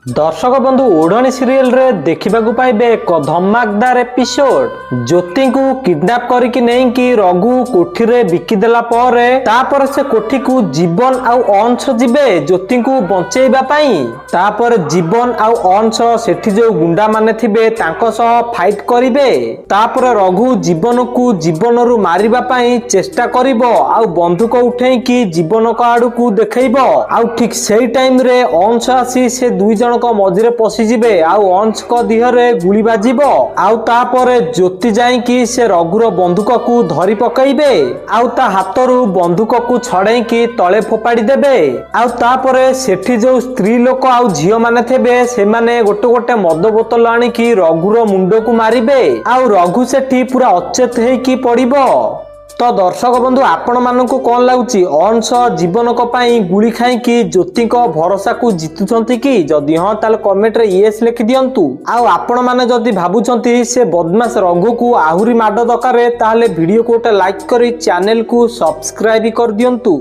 दर्शक बंधु ओढ़णी सीरियल रे देखा पाइबे एक धमाकदार एपिसोड। ज्योति को किडनैप करके नहीं कि रघु कोठी रे बिकिदेला तापर से कोठी को जीवन आउ अंश जीवे ज्योति को बंचेइबा पाई। तापर जीवन आउ अंश सेठी जो गुंडा माने थिबे तांको सह फाइट करिवे। तापर रघु जीवन को जीवन रु मारिबा पाई चेष्टा करिवो आउ बंदूक उठेई कि जीवन को आडू को देखैबो। आउ ठीक सेही टाइम रे अंश आसी से दुई जन मझे पशिजे आउ अंश देहरे गुली बाजिब आउ तापरे ज्योति जाइकी से रघुर बंदूक को धरी पकईबे आउ ता हाथरू बंदूक को छड़ेकी तले फोपाड़ी देबे। आउ तापरे सेठी जो स्त्री लोक आउ झियो माने थेबे से माने गोटे गोटे मद बोतल आनिकी रघुर मुंड को मारिबे आउ रघु सेठी पूरा अचेत हेकी पड़िबो। तो दर्शक बंधु आपण मानकु कौन लगुच अंश जीवन गुली खाई ज्योति भरोसा को जितुंट कि जदि हाँ ताले कमेंट रे येस लिखि दियंतु। आउ आपण माने जदि भाबुचंती से बदमाश रघु को आहुरी माड दरकार ताले वीडियो को लाइक करी चैनल को सब्सक्राइब कर दियंतु।